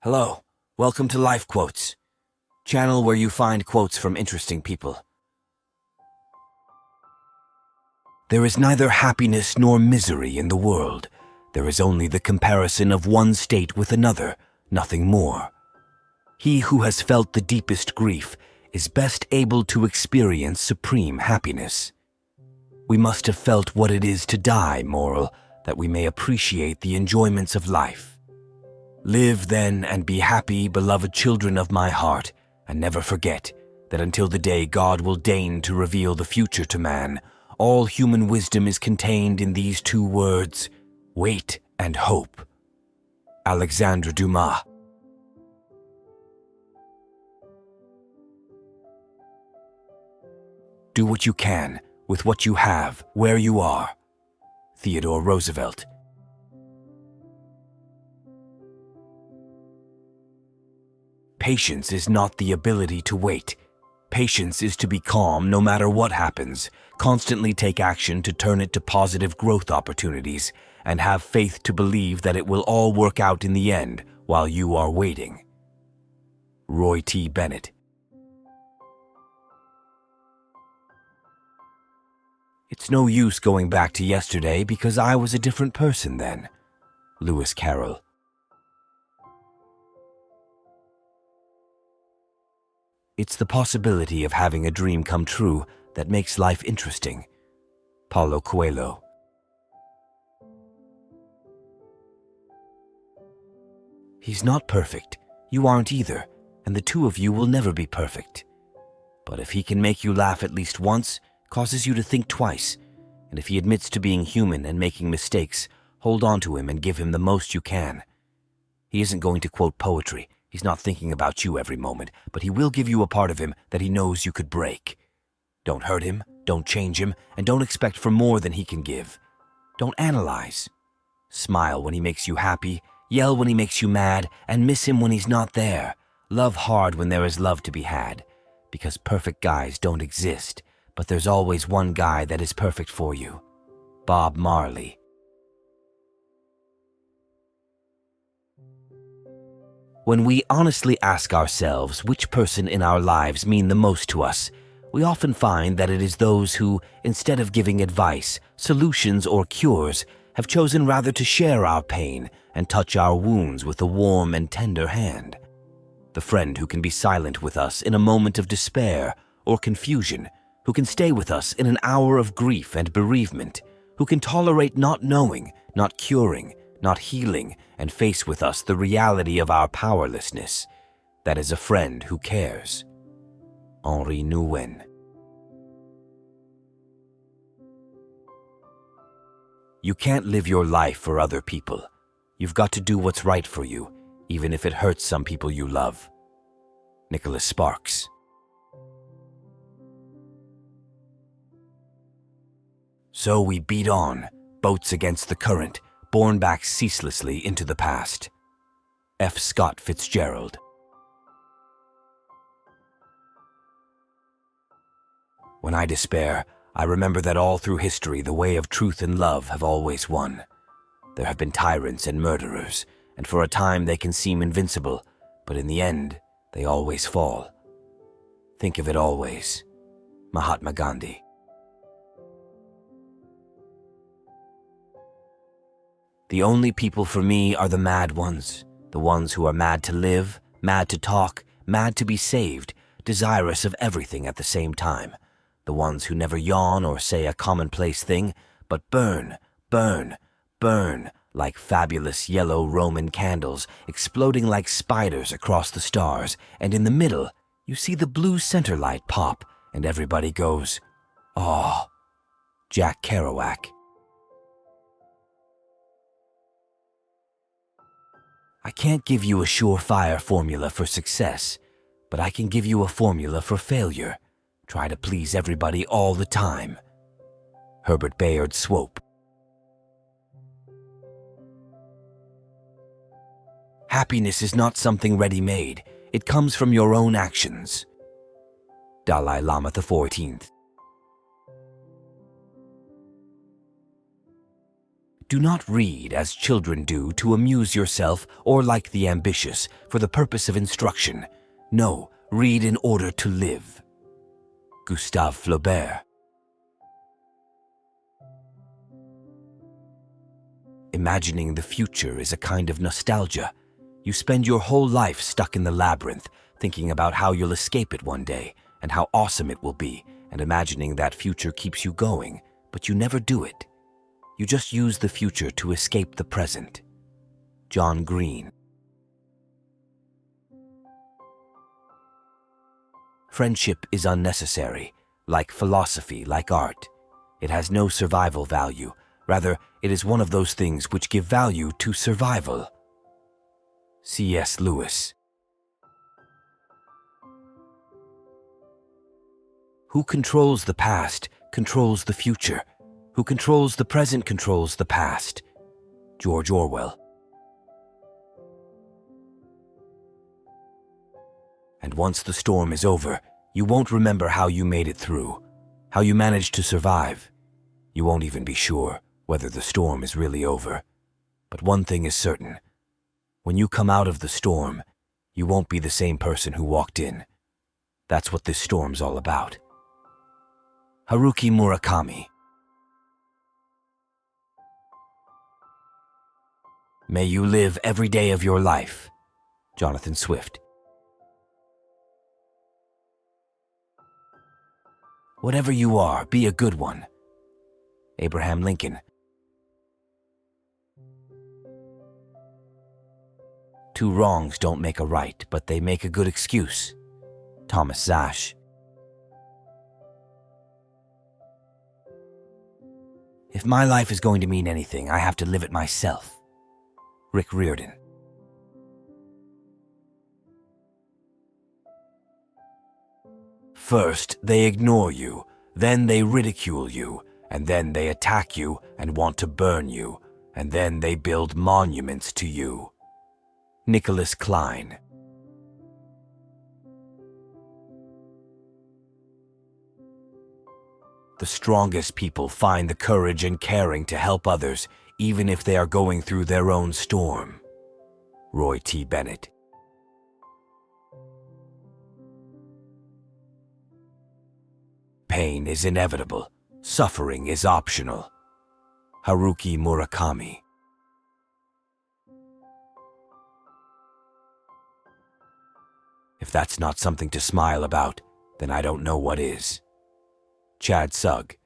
Hello, welcome to Life Quotes, channel where you find quotes from interesting people. There is neither happiness nor misery in the world. There is only the comparison of one state with another, nothing more. He who has felt the deepest grief is best able to experience supreme happiness. We must have felt what it is to die, moral, that we may appreciate the enjoyments of life. Live then and be happy, beloved children of my heart, and never forget that until the day God will deign to reveal the future to man, all human wisdom is contained in these two words: wait and hope. Alexandre Dumas. Do what you can, with what you have, where you are. Theodore Roosevelt. Patience is not the ability to wait. Patience is to be calm no matter what happens, constantly take action to turn it to positive growth opportunities, and have faith to believe that it will all work out in the end while you are waiting. Roy T. Bennett. It's no use going back to yesterday because I was a different person then. Lewis Carroll. It's the possibility of having a dream come true that makes life interesting. Paulo Coelho. He's not perfect. You aren't either, and the two of you will never be perfect. But if he can make you laugh at least once, causes you to think twice, and if he admits to being human and making mistakes, hold on to him and give him the most you can. He isn't going to quote poetry. He's not thinking about you every moment, but he will give you a part of him that he knows you could break. Don't hurt him, don't change him, and don't expect for more than he can give. Don't analyze. Smile when he makes you happy, yell when he makes you mad, and miss him when he's not there. Love hard when there is love to be had, because perfect guys don't exist, but there's always one guy that is perfect for you. Bob Marley. When we honestly ask ourselves which person in our lives mean the most to us, we often find that it is those who, instead of giving advice, solutions, or cures, have chosen rather to share our pain and touch our wounds with a warm and tender hand. The friend who can be silent with us in a moment of despair or confusion, who can stay with us in an hour of grief and bereavement, who can tolerate not knowing, not curing, not healing, and face with us the reality of our powerlessness. That is a friend who cares. Henri Nouwen. You can't live your life for other people. You've got to do what's right for you, even if it hurts some people you love. Nicholas Sparks. So we beat on, boats against the current, borne back ceaselessly into the past. F. Scott Fitzgerald. When I despair, I remember that all through history the way of truth and love have always won. There have been tyrants and murderers, and for a time they can seem invincible, but in the end, they always fall. Think of it always. Mahatma Gandhi. The only people for me are the mad ones, the ones who are mad to live, mad to talk, mad to be saved, desirous of everything at the same time, the ones who never yawn or say a commonplace thing, but burn, burn, burn like fabulous yellow Roman candles, exploding like spiders across the stars, and in the middle, you see the blue center light pop, and everybody goes, "Oh." Jack Kerouac. I can't give you a surefire formula for success, but I can give you a formula for failure. Try to please everybody all the time. Herbert Bayard Swope. Happiness is not something ready-made. It comes from your own actions. Dalai Lama XIV. Do not read as children do to amuse yourself or like the ambitious for the purpose of instruction. No, read in order to live. Gustave Flaubert. Imagining the future is a kind of nostalgia. You spend your whole life stuck in the labyrinth, thinking about how you'll escape it one day and how awesome it will be, and imagining that future keeps you going, but you never do it. You just use the future to escape the present. John Green. Friendship is unnecessary, like philosophy, like art. It has no survival value. Rather, it is one of those things which give value to survival. C.S. Lewis. Who controls the past controls the future. Who controls the present controls the past. George Orwell. And once the storm is over, you won't remember how you made it through, how you managed to survive. You won't even be sure whether the storm is really over. But one thing is certain. When you come out of the storm, you won't be the same person who walked in. That's what this storm's all about. Haruki Murakami. May you live every day of your life. Jonathan Swift. Whatever you are, be a good one. Abraham Lincoln. Two wrongs don't make a right, but they make a good excuse. Thomas Zasch. If my life is going to mean anything, I have to live it myself. Rick Riordan. First, they ignore you, then they ridicule you, and then they attack you and want to burn you, and then they build monuments to you. Nicholas Klein. The strongest people find the courage and caring to help others, even if they are going through their own storm. Roy T. Bennett. Pain is inevitable. Suffering is optional. Haruki Murakami. If that's not something to smile about, then I don't know what is. Chad Sugg.